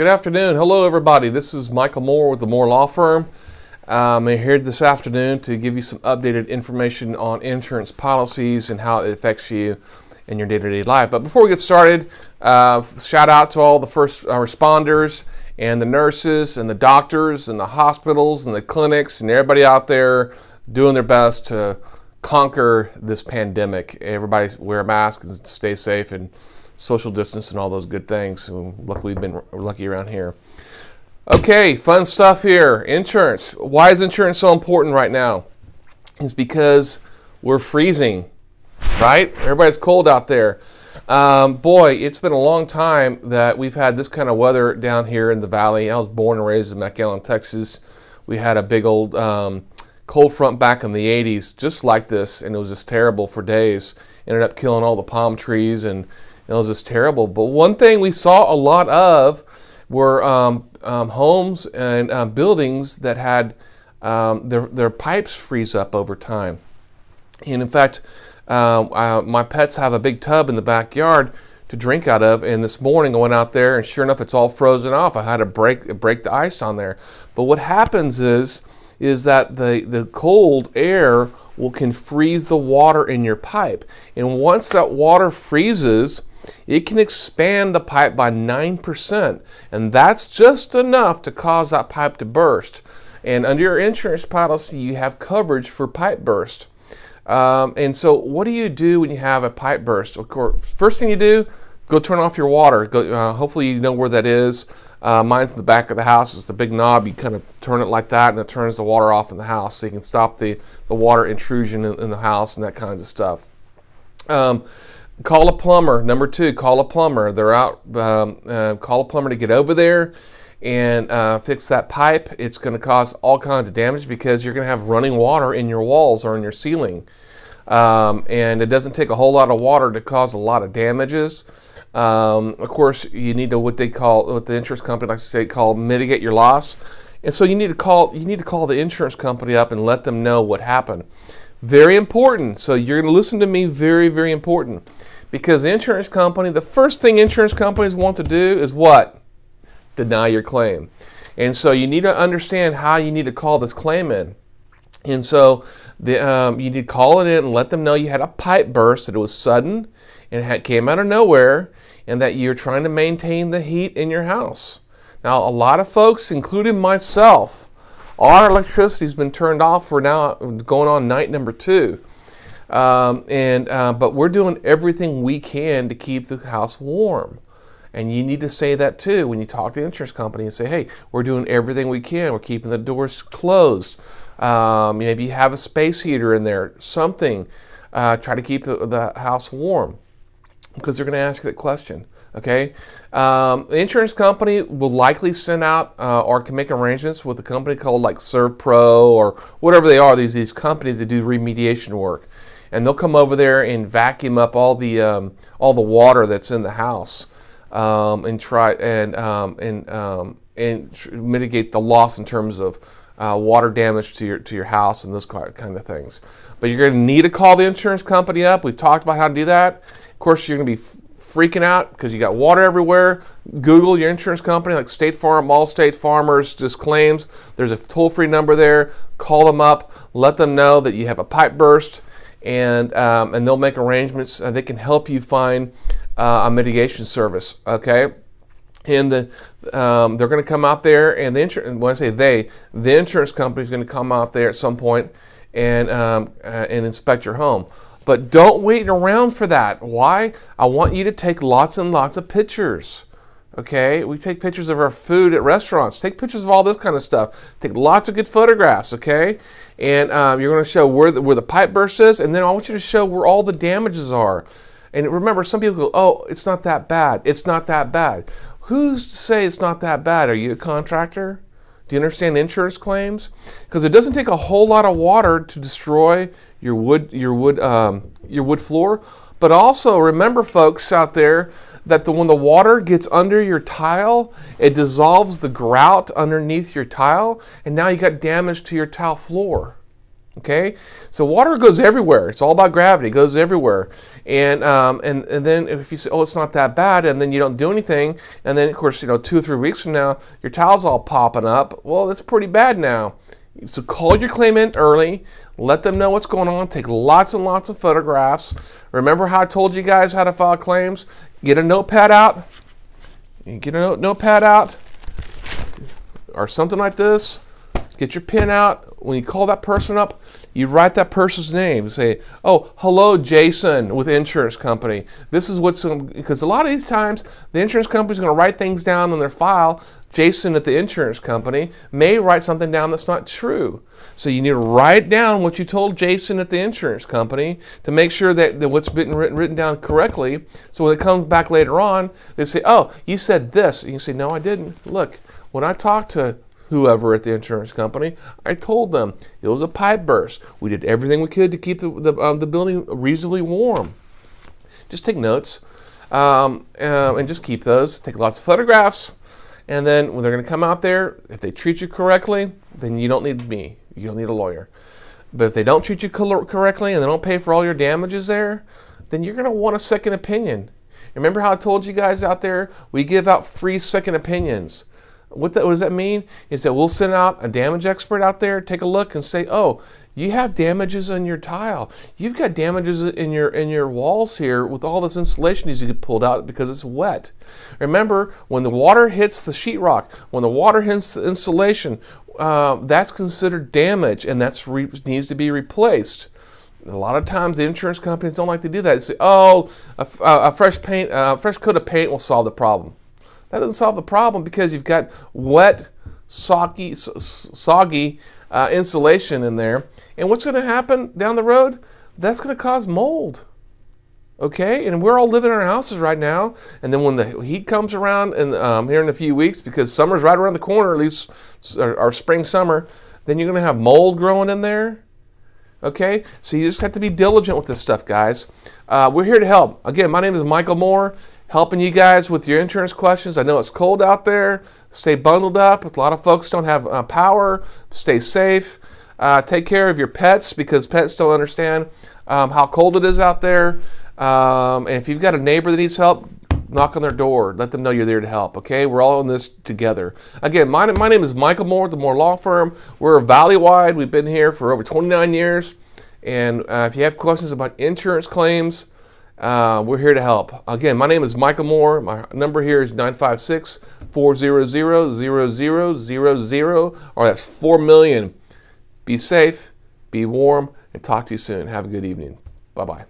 Good afternoon. Hello, everybody. This is Michael Moore with the Moore Law Firm. I'm here this afternoon to give you some updated information on insurance policies and how it affects you in your day-to-day life. But before we get started, shout out to all the first responders and the nurses and the doctors and the hospitals and the clinics and everybody out there doing their best to conquer this pandemic. Everybody wear a mask and stay safe and social distance and all those good things. So luckily, we've been lucky around here. Okay, fun stuff here. Insurance. Why is insurance so important right now? It's because we're freezing, right? Everybody's cold out there. Boy, it's been a long time that we've had this kind of weather down here in the valley. I was born and raised in McAllen, Texas. We had a big old cold front back in the 80s, just like this, and it was just terrible for days. Ended up killing all the palm trees, and it was just terrible. But one thing we saw a lot of were homes and buildings that had their pipes freeze up over time. And in fact, my pets have a big tub in the backyard to drink out of, and this morning I went out there and sure enough it's all frozen off. I had to break the ice on there. But what happens is that the cold air can freeze the water in your pipe, and once that water freezes, it can expand the pipe by 9%, and that's just enough to cause that pipe to burst. And under your insurance policy, you have coverage for pipe burst. And so what do you do when you have a pipe burst? Of course, first thing you do, go turn off your water. Hopefully you know where that is. Mine's in the back of the house. It's the big knob. You kind of turn it like that, and it turns the water off in the house, so you can stop the water intrusion in the house and that kinds of stuff. Call a plumber. Number 2, call a plumber. They're out. Call a plumber to get over there and fix that pipe. It's going to cause all kinds of damage because you're going to have running water in your walls or in your ceiling. And it doesn't take a whole lot of water to cause a lot of damages. Of course, you need to what the insurance company likes to say called mitigate your loss. And so you need to call the insurance company up and let them know what happened. Very important. So you're going to listen to me, very, very important. Because the insurance company, the first thing insurance companies want to do is what? Deny your claim. And so you need to understand how you need to call this claim in. And so you need to call it in and let them know you had a pipe burst, that it was sudden and it came out of nowhere, and that you're trying to maintain the heat in your house. Now, a lot of folks, including myself, our electricity's been turned off for now going on night number 2. But we're doing everything we can to keep the house warm. And you need to say that too when you talk to the insurance company and say, hey, we're doing everything we can. We're keeping the doors closed. Maybe you have a space heater in there, something. Try to keep the house warm, because they're going to ask you that question. Okay, the insurance company will likely send out or can make arrangements with a company called like ServPro or whatever they are. These companies that do remediation work, and they'll come over there and vacuum up all the water that's in the house and try and mitigate the loss in terms of water damage to your house and those kind of things. But you're going to need to call the insurance company up. We've talked about how to do that. Of course, you're going to be freaking out because you got water everywhere. Google your insurance company like State Farm, Allstate, Farmers, just claims. There's a toll-free number there. Call them up. Let them know that you have a pipe burst, and they'll make arrangements. They can help you find a mitigation service. Okay, and they're going to come out there, and when I say the insurance company is going to come out there at some point and inspect your home. But don't wait around for that. Why? I want you to take lots and lots of pictures. Okay? We take pictures of our food at restaurants. Take pictures of all this kind of stuff. Take lots of good photographs, okay? And you're going to show where the pipe burst is, and then I want you to show where all the damages are. And remember, some people go, oh, it's not that bad. It's not that bad. Who's to say it's not that bad? Are you a contractor? Do you understand insurance claims? Because it doesn't take a whole lot of water to destroy your wood floor. But also remember, folks out there, that when the water gets under your tile, it dissolves the grout underneath your tile, and now you got damage to your tile floor. Okay, so water goes everywhere. It's all about gravity. It goes everywhere. And then if you say, oh, it's not that bad, and then you don't do anything, and then of course 2 or 3 weeks from now your tile's all popping up. Well, that's pretty bad now. So call your claimant early. Let them know what's going on. Take lots and lots of photographs. Remember how I told you guys how to file claims? Get a notepad out. Get a notepad out, or something like this. Get your pen out. When you call that person up, you write that person's name. Say, oh, hello, Jason with insurance company. This is what's, because a lot of these times the insurance company's going to write things down on their file. Jason at the insurance company may write something down that's not true. So you need to write down what you told Jason at the insurance company to make sure that what's been written down correctly. So when it comes back later on, they say, oh, you said this. And you say, no, I didn't. Look, when I talked to whoever at the insurance company, I told them it was a pipe burst. We did everything we could to keep the building reasonably warm. Just take notes and just keep those. Take lots of photographs. And then when they're going to come out there, if they treat you correctly, then you don't need me. You don't need a lawyer. But if they don't treat you correctly and they don't pay for all your damages there, then you're going to want a second opinion. Remember how I told you guys out there, we give out free second opinions. What does that mean? Is that we'll send out a damage expert out there, take a look and say, oh, you have damages on your tile. You've got damages in your walls here with all this insulation needs to get pulled out because it's wet. Remember, when the water hits the sheetrock, when the water hits the insulation, that's considered damage, and that needs to be replaced. A lot of times the insurance companies don't like to do that. They say, oh, a fresh coat of paint will solve the problem. That doesn't solve the problem because you've got wet, soggy insulation in there. And what's going to happen down the road? That's going to cause mold. Okay? And we're all living in our houses right now. And then when the heat comes around and here in a few weeks, because summer's right around the corner, at least our spring, summer, then you're going to have mold growing in there. Okay? So you just have to be diligent with this stuff, guys. We're here to help. Again, my name is Michael Moore, helping you guys with your insurance questions. I know it's cold out there. Stay bundled up. A lot of folks don't have power. Stay safe. Take care of your pets because pets don't understand how cold it is out there. And if you've got a neighbor that needs help, knock on their door. Let them know you're there to help, okay? We're all in this together. Again, my name is Michael Moore, the Moore Law Firm. We're valley-wide. We've been here for over 29 years. And if you have questions about insurance claims, we're here to help. Again, my name is Michael Moore. My number here is 956-400-0000, or that's 4 million. Be safe, be warm, and talk to you soon. Have a good evening. Bye-bye.